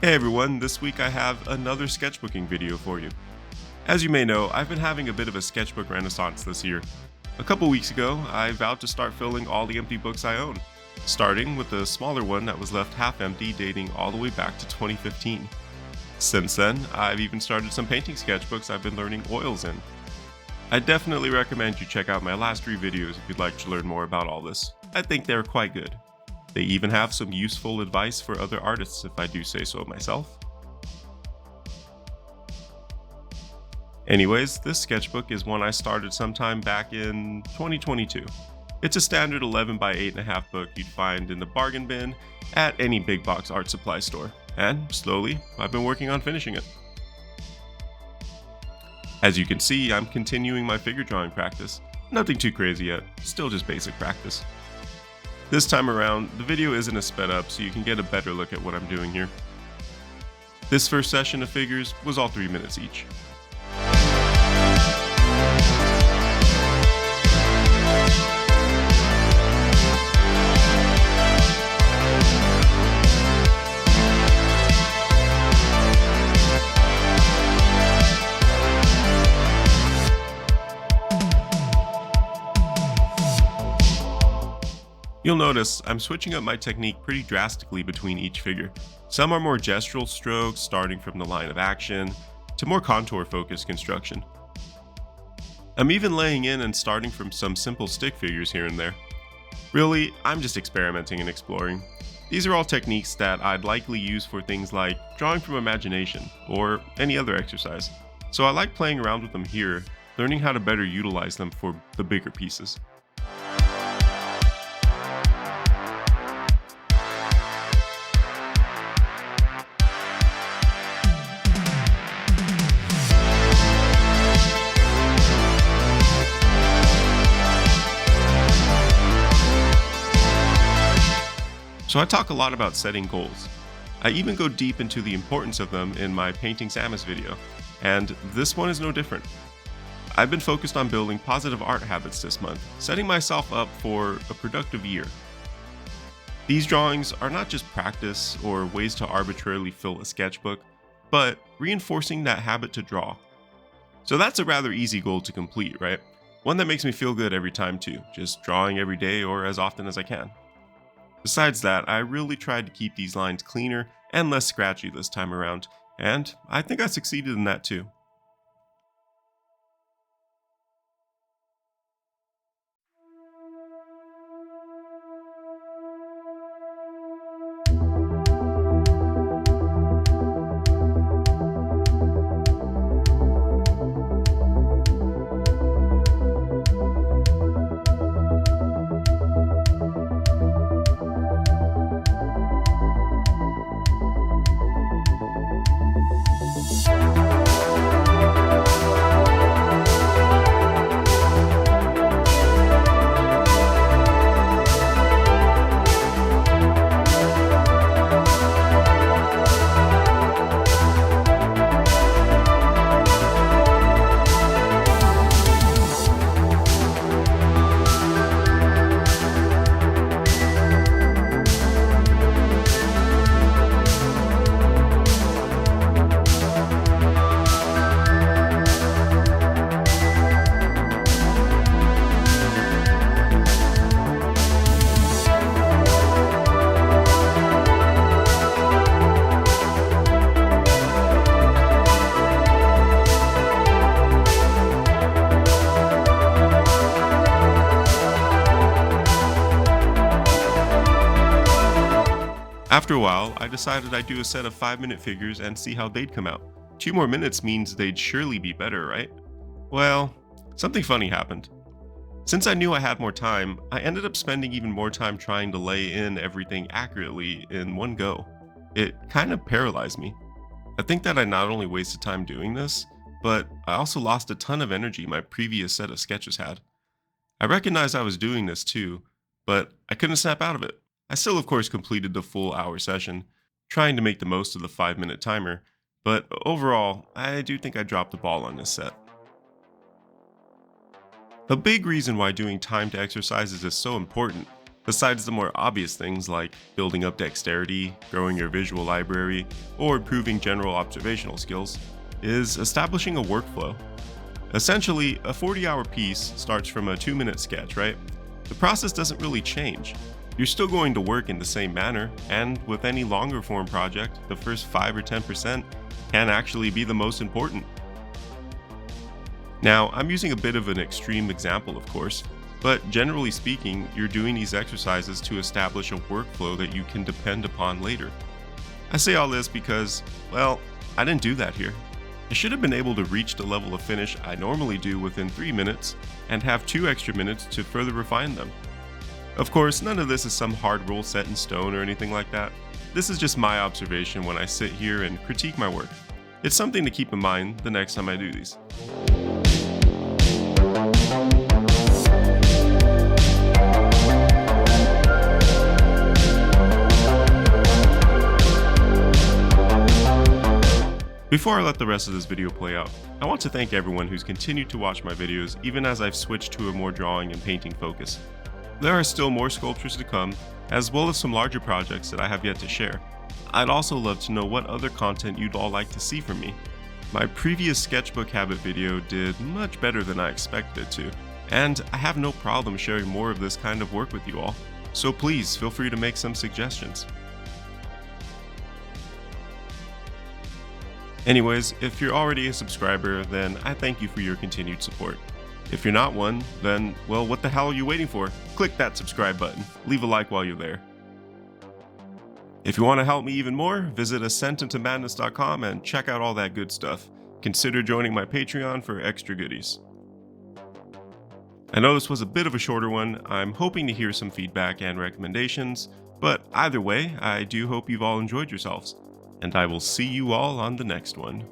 Hey everyone, this week I have another sketchbooking video for you. As you may know, I've been having a bit of a sketchbook renaissance this year. A couple weeks ago, I vowed to start filling all the empty books I own, starting with a smaller one that was left half empty dating all the way back to 2015. Since then, I've even started some painting sketchbooks I've been learning oils in. I definitely recommend you check out my last 3 videos if you'd like to learn more about all this. I think they're quite good. They even have some useful advice for other artists if I do say so myself. Anyways, this sketchbook is one I started sometime back in 2022. It's a standard 11 by 8.5 book you'd find in the bargain bin at any big box art supply store, and slowly I've been working on finishing it. As you can see, I'm continuing my figure drawing practice. Nothing too crazy yet, still just basic practice. This time around, the video isn't as sped up so you can get a better look at what I'm doing here. This first session of figures was all 3 minutes each. You'll notice I'm switching up my technique pretty drastically between each figure. Some are more gestural strokes, starting from the line of action, to more contour-focused construction. I'm even laying in and starting from some simple stick figures here and there. Really, I'm just experimenting and exploring. These are all techniques that I'd likely use for things like drawing from imagination, or any other exercise. So I like playing around with them here, learning how to better utilize them for the bigger pieces. So I talk a lot about setting goals. I even go deep into the importance of them in my Painting Samus video, and this one is no different. I've been focused on building positive art habits this month, setting myself up for a productive year. These drawings are not just practice or ways to arbitrarily fill a sketchbook, but reinforcing that habit to draw. So that's a rather easy goal to complete, right? One that makes me feel good every time too, just drawing every day or as often as I can. Besides that, I really tried to keep these lines cleaner and less scratchy this time around, and I think I succeeded in that too. After a while, I decided I'd do a set of 5-minute figures and see how they'd come out. 2 more minutes means they'd surely be better, right? Well, something funny happened. Since I knew I had more time, I ended up spending even more time trying to lay in everything accurately in one go. It kind of paralyzed me. I think that I not only wasted time doing this, but I also lost a ton of energy my previous set of sketches had. I recognized I was doing this too, but I couldn't snap out of it. I still, of course, completed the full hour session, trying to make the most of the 5-minute timer, but overall, I do think I dropped the ball on this set. A big reason why doing timed exercises is so important Besides the more obvious things like building up dexterity, growing your visual library, or improving general observational skills, is establishing a workflow. Essentially, a 40-hour piece starts from a 2-minute sketch, right? The process doesn't really change. You're still going to work in the same manner, and with any longer form project, the first 5 or 10% can actually be the most important. Now, I'm using a bit of an extreme example, of course, but generally speaking, you're doing these exercises to establish a workflow that you can depend upon later. I say all this because, well, I didn't do that here. I should have been able to reach the level of finish I normally do within 3 minutes and have 2 extra minutes to further refine them. Of course, none of this is some hard rule set in stone or anything like that. This is just my observation when I sit here and critique my work. It's something to keep in mind the next time I do these. Before I let the rest of this video play out, I want to thank everyone who's continued to watch my videos even as I've switched to a more drawing and painting focus. There are still more sculptures to come, as well as some larger projects that I have yet to share. I'd also love to know what other content you'd all like to see from me. My previous Sketchbook Habit video did much better than I expected it to, and I have no problem sharing more of this kind of work with you all, so please feel free to make some suggestions. Anyways, if you're already a subscriber, then I thank you for your continued support. If you're not one, then, well, what the hell are you waiting for? Click that subscribe button. Leave a like while you're there. If you want to help me even more, visit ascentintomadness.com and check out all that good stuff. Consider joining my Patreon for extra goodies. I know this was a bit of a shorter one. I'm hoping to hear some feedback and recommendations, but either way, I do hope you've all enjoyed yourselves, and I will see you all on the next one.